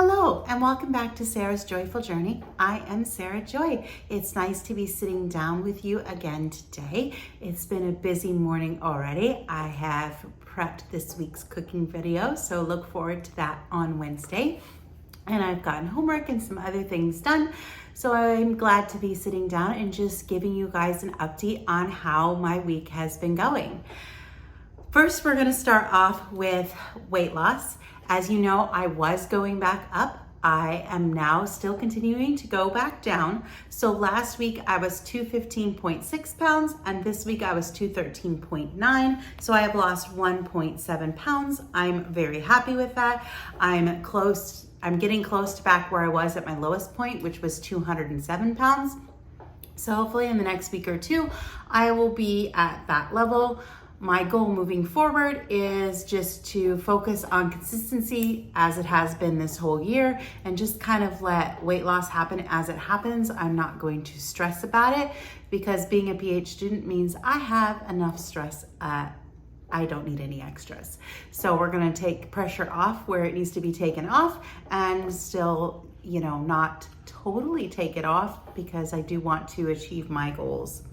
Hello and welcome back to Sarah's Joyful Journey. I am Sarah Joy. It's nice to be sitting down with you again today. It's been a busy morning already. I have prepped this week's cooking video, so look forward to that on Wednesday. And I've gotten homework and some other things done. So I'm glad to be sitting down and just giving you guys an update on how my week has been going. First, we're gonna start off with weight loss. As you know, I was going back up. I am now still continuing to go back down. So last week I was 215.6 pounds and this week I was 213.9. So I have lost 1.7 pounds. I'm very happy with that. I'm getting close to back where I was at my lowest point, which was 207 pounds. So hopefully in the next week or two, I will be at that level. My goal moving forward is just to focus on consistency as it has been this whole year and just kind of let weight loss happen as it happens. I'm not going to stress about it because being a PhD student means I have enough stress. I don't need any extras. So we're gonna take pressure off where it needs to be taken off and still, not totally take it off because I do want to achieve my goals.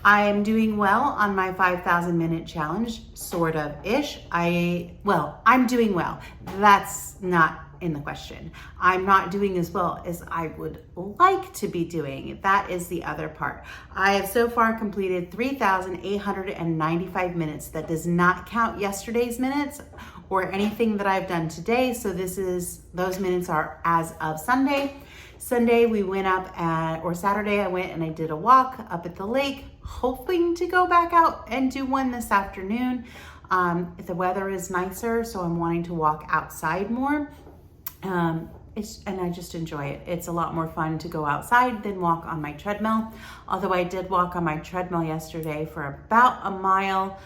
I am doing well on my 5,000 minute challenge, sort of ish. I'm doing well. That's not in the question. I'm not doing as well as I would like to be doing. That is the other part. I have so far completed 3,895 minutes. That does not count yesterday's minutes or anything that I've done today. So those minutes are as of Sunday. Sunday we went Saturday I went and I did a walk up at the lake, hoping to go back out and do one this afternoon. The weather is nicer, so I'm wanting to walk outside more. And I just enjoy it. It's a lot more fun to go outside than walk on my treadmill. Although I did walk on my treadmill yesterday for about a mile.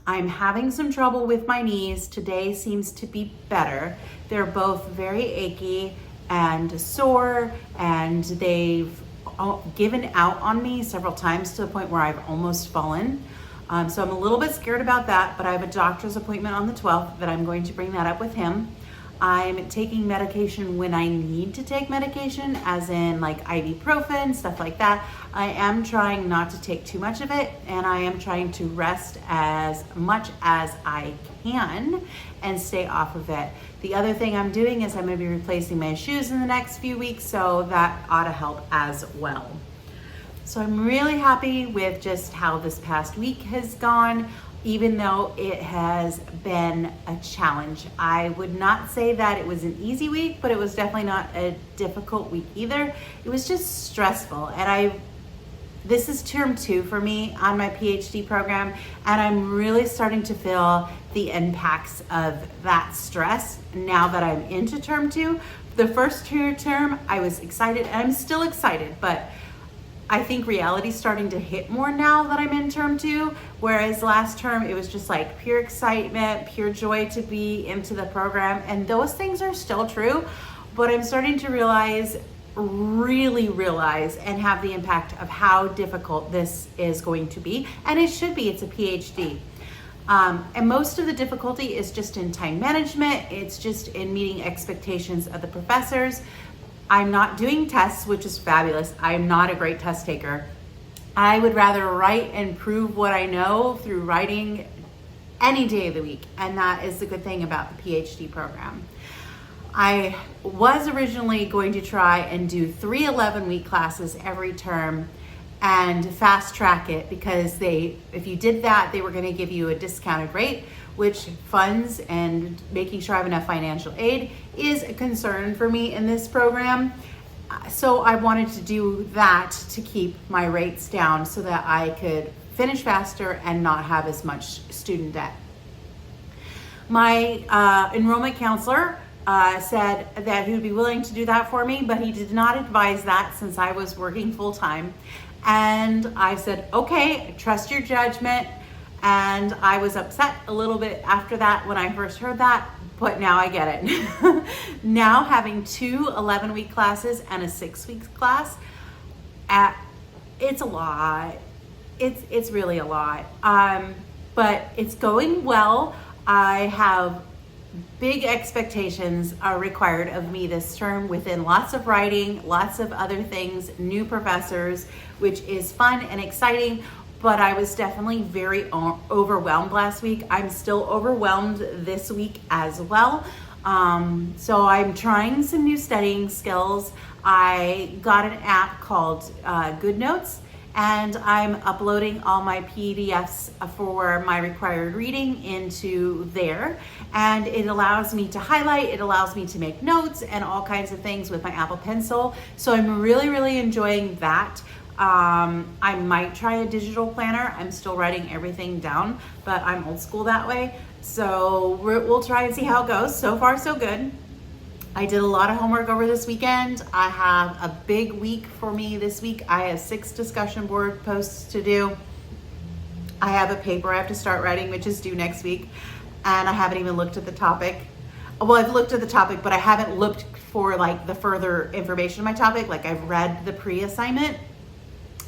I'm having some trouble with my knees. Today seems to be better. They're both very achy and sore, and they've given out on me several times to the point where I've almost fallen. So I'm a little bit scared about that, but I have a doctor's appointment on the 12th that I'm going to bring that up with him. I'm taking medication when I need to take medication, as in like ibuprofen, stuff like that. I am trying not to take too much of it, and I am trying to rest as much as I can and stay off of it. The other thing I'm doing is I'm gonna be replacing my shoes in the next few weeks, so that ought to help as well. So I'm really happy with just how this past week has gone, even though it has been a challenge. I would not say that it was an easy week, but it was definitely not a difficult week either. It was just stressful. And this is term 2 for me on my PhD program, and I'm really starting to feel the impacts of that stress now that I'm into term 2. The first term, I was excited, and I'm still excited, but I think reality's starting to hit more now that I'm in term 2, whereas last term it was just like pure excitement, pure joy to be into the program, and those things are still true, but I'm starting to really realize and have the impact of how difficult this is going to be, and it should be. It's a PhD. And most of the difficulty is just in time management. It's just in meeting expectations of the professors. I'm not doing tests, which is fabulous. I'm not a great test taker. I would rather write and prove what I know through writing any day of the week, and that is the good thing about the PhD program. I was originally going to try and do 3 11-week classes every term and fast track it, because if you did that, they were going to give you a discounted rate, which funds and making sure I have enough financial aid is a concern for me in this program. So I wanted to do that to keep my rates down so that I could finish faster and not have as much student debt. My enrollment counselor said that he would be willing to do that for me, but he did not advise that since I was working full time. And I said, okay, I trust your judgment. And I was upset a little bit after that when I first heard that, but now I get it. Now having 2 11-week classes and a 6-week class, it's a lot. It's really a lot. But it's going well. I have big expectations are required of me this term, within lots of writing, lots of other things, new professors, which is fun and exciting. But I was definitely very overwhelmed last week. I'm still overwhelmed this week as well. So I'm trying some new studying skills. I got an app called Good Notes, and I'm uploading all my PDFs for my required reading into there. And it allows me to highlight, it allows me to make notes and all kinds of things with my Apple Pencil. So I'm really, really enjoying that. I might try a digital planner. I'm still writing everything down, but I'm old school that way. So we'll try and see how it goes. So far, so good. I did a lot of homework over this weekend. I have a big week for me this week. I have 6 discussion board posts to do. I have a paper I have to start writing, which is due next week. And I haven't even looked at the topic. Well, I've looked at the topic, but I haven't looked for like the further information of my topic. Like I've read the pre-assignment,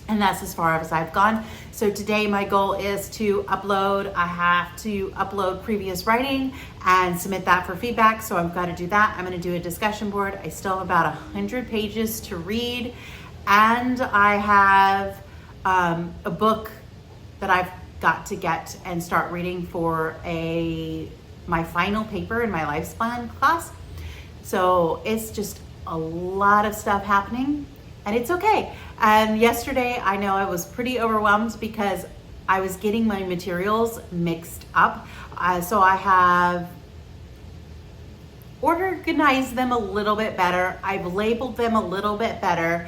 and that's as far as I've gone. So today my goal is to upload. I have to upload previous writing and submit that for feedback. So I've got to do that. I'm going to do a discussion board. I still have about 100 pages to read. And I have a book that I've got to get and start reading for my final paper in my lifespan class. So it's just a lot of stuff happening, and it's okay. And yesterday, I know I was pretty overwhelmed because I was getting my materials mixed up. So I have organized them a little bit better. I've labeled them a little bit better.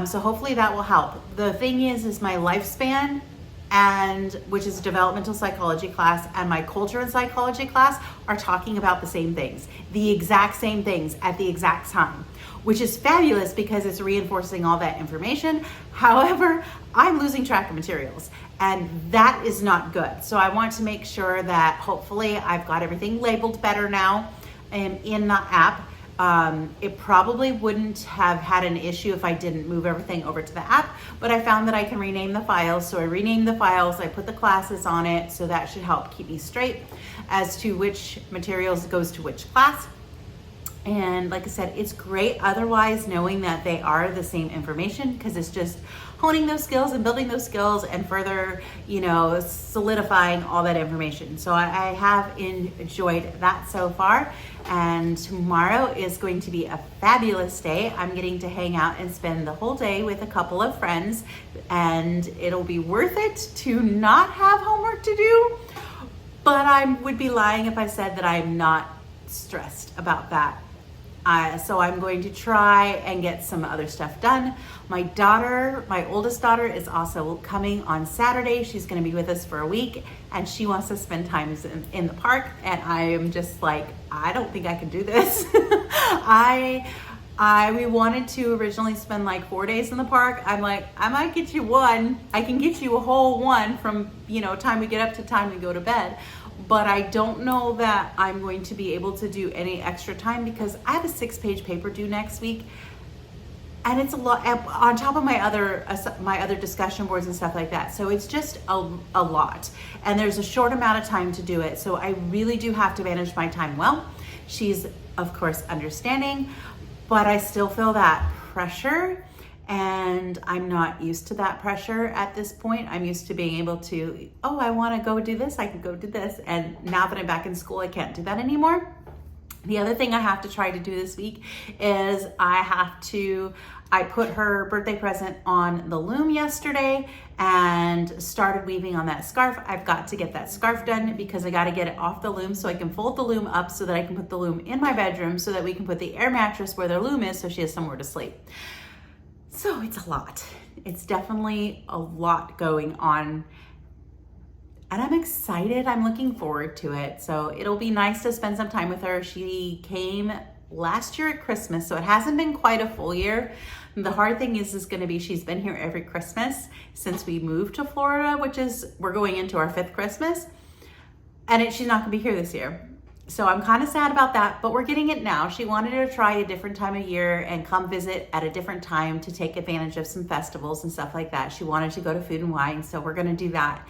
So hopefully that will help. The thing is my lifespan, and which is a developmental psychology class, and my culture and psychology class are talking about the same things, the exact same things at the exact time, which is fabulous because it's reinforcing all that information. However, I'm losing track of materials, and that is not good. So I want to make sure that hopefully I've got everything labeled better now in the app. It probably wouldn't have had an issue if I didn't move everything over to the app, but I found that I can rename the files. So I renamed the files, I put the classes on it, so that should help keep me straight as to which materials goes to which class. And like I said, it's great otherwise knowing that they are the same information, because it's just honing those skills and building those skills and further, solidifying all that information. So I have enjoyed that so far. And tomorrow is going to be a fabulous day. I'm getting to hang out and spend the whole day with a couple of friends, and it'll be worth it to not have homework to do. But I would be lying if I said that I'm not stressed about that. So I'm going to try and get some other stuff done. My oldest daughter is also coming on Saturday. She's going to be with us for a week, and she wants to spend time in the park. And I am just like, I don't think I can do this. We wanted to originally spend like 4 days in the park. I'm like, I might get you one. I can get you a whole one from, time we get up to time we go to bed. But I don't know that I'm going to be able to do any extra time because I have a 6-page paper due next week. And it's a lot on top of my other discussion boards and stuff like that. So it's just a lot. And there's a short amount of time to do it. So I really do have to manage my time well. She's, of course, understanding, but I still feel that pressure. And I'm not used to that pressure at this point. I'm used to being able to, I want to go do this, I can go do this. And now that I'm back in school, I can't do that anymore. The other thing I have to try to do this week is I put her birthday present on the loom yesterday and started weaving on that scarf. I've got to get that scarf done because I got to get it off the loom so I can fold the loom up so that I can put the loom in my bedroom so that we can put the air mattress where the loom is so she has somewhere to sleep. So it's a lot. It's definitely a lot going on. And I'm excited. I'm looking forward to it. So it'll be nice to spend some time with her. She came last year at Christmas, so it hasn't been quite a full year. The hard thing is going to be she's been here every Christmas since we moved to Florida, we're going into our 5th Christmas. And she's not going to be here this year. So I'm kind of sad about that, but we're getting it now. She wanted to try a different time of year and come visit at a different time to take advantage of some festivals and stuff like that. She wanted to go to Food and Wine, so we're going to do that.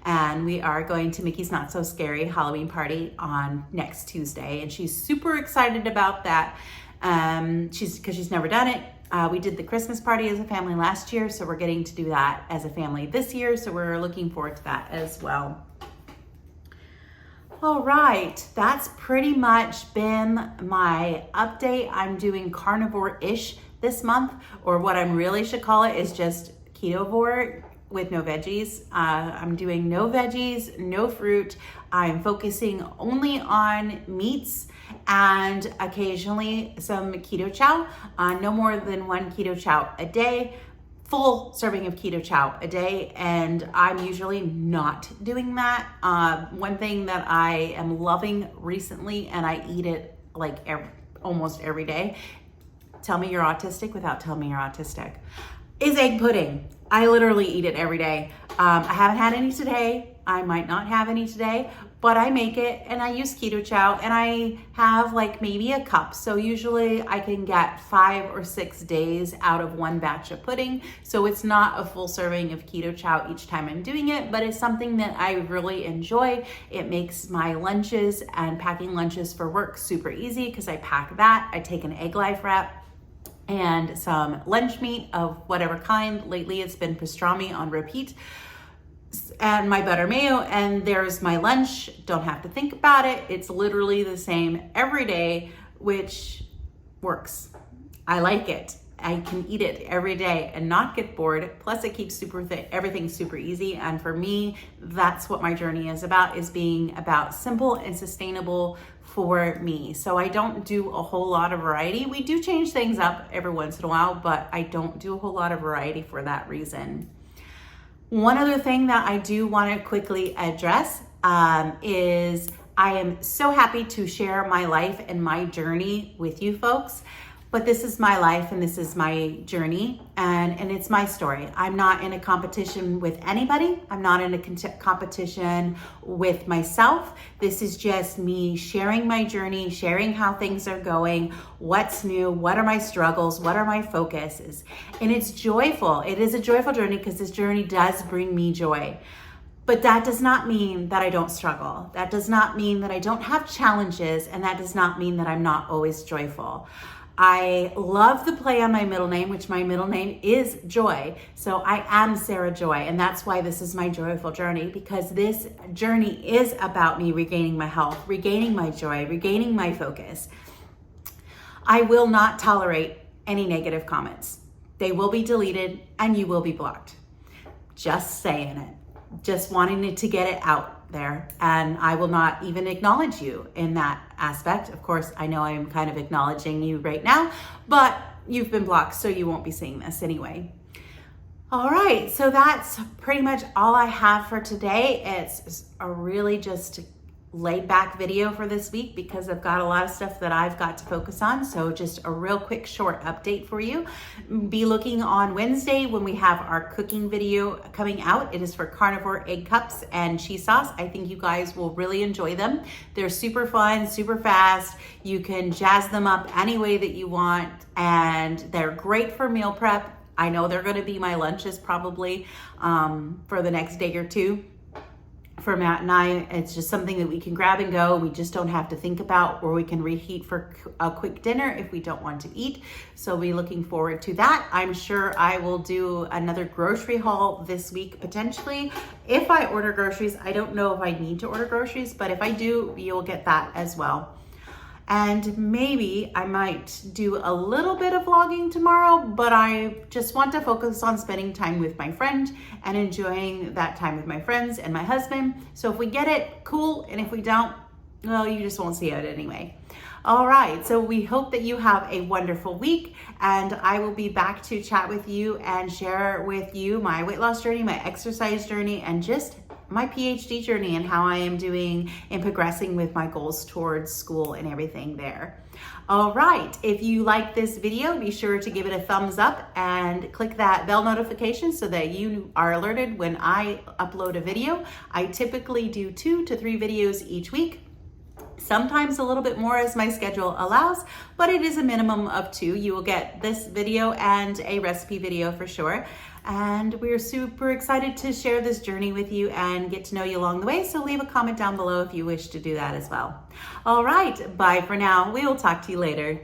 and we are going to Mickey's Not So Scary Halloween party on next Tuesday, and she's super excited about that. Because she's never done it. We did the Christmas party as a family last year, so we're getting to do that as a family this year, so we're looking forward to that as well. All right, that's pretty much been my update. I'm doing carnivore-ish this month, or what I really should call it is just ketovore with no veggies. I'm doing no veggies, no fruit. I'm focusing only on meats and occasionally some keto chow, no more than 1 keto chow a day, full serving of keto chow a day, and I'm usually not doing that. One thing that I am loving recently, and I eat it like almost every day, tell me you're autistic without telling me you're autistic, is egg pudding. I literally eat it every day. I haven't had any today. I might not have any today, but I make it and I use keto chow and I have like maybe a cup. So usually I can get 5 or 6 days out of one batch of pudding. So it's not a full serving of keto chow each time I'm doing it, but it's something that I really enjoy. It makes my lunches and packing lunches for work super easy because I pack that. I take an egg life wrap and some lunch meat of whatever kind. Lately it's been pastrami on repeat, and my butter mayo, and there's my lunch. Don't have to think about it. It's literally the same every day, which works. I like it. I can eat it every day and not get bored. Plus it keeps everything super easy. And for me, that's what my journey is about, is being about simple and sustainable for me. So I don't do a whole lot of variety. We do change things up every once in a while, but I don't do a whole lot of variety for that reason. One other thing that I do want to quickly address is I am so happy to share my life and my journey with you folks. But this is my life and this is my journey, and it's my story. I'm not in a competition with anybody. I'm not in a competition with myself. This is just me sharing my journey, sharing how things are going, what's new, what are my struggles, what are my focuses. And it's joyful. It is a joyful journey because this journey does bring me joy. But that does not mean that I don't struggle. That does not mean that I don't have challenges, and that does not mean that I'm not always joyful. I love the play on my middle name, which my middle name is Joy. So I am Sarah Joy, and that's why this is my joyful journey, because this journey is about me regaining my health, regaining my joy, regaining my focus. I will not tolerate any negative comments. They will be deleted and you will be blocked. Just saying it. Just wanting it to get it out there, and I will not even acknowledge you in that aspect. Of course, I know I'm kind of acknowledging you right now, but you've been blocked, so you won't be seeing this anyway. All right, so that's pretty much all I have for today. It's a really just laid back video for this week because I've got a lot of stuff that I've got to focus on. So just a real quick short update for you. Be looking on Wednesday when we have our cooking video coming out. It is for carnivore egg cups and cheese sauce. I think you guys will really enjoy them. They're super fun, super fast. You can jazz them up any way that you want, and they're great for meal prep. I know they're going to be my lunches probably for the next day or two. For Matt and I, it's just something that we can grab and go. We just don't have to think about, or we can reheat for a quick dinner if we don't want to eat. So we're looking forward to that. I'm sure I will do another grocery haul this week, potentially. If I order groceries, I don't know if I need to order groceries, but if I do, you'll get that as well. And maybe I might do a little bit of vlogging tomorrow, but I just want to focus on spending time with my friend and enjoying that time with my friends and my husband. So if we get it, cool. And if we don't, well, you just won't see it anyway. All right, so we hope that you have a wonderful week, and I will be back to chat with you and share with you my weight loss journey, my exercise journey, and just my PhD journey and how I am doing and progressing with my goals towards school and everything there. All right, if you like this video, be sure to give it a thumbs up and click that bell notification so that you are alerted when I upload a video. I typically do 2 to 3 videos each week. sometimes a little bit more as my schedule allows, but it is a minimum of 2. You will get this video and a recipe video for sure. And we're super excited to share this journey with you and get to know you along the way. So leave a comment down below if you wish to do that as well. All right, bye for now. We will talk to you later.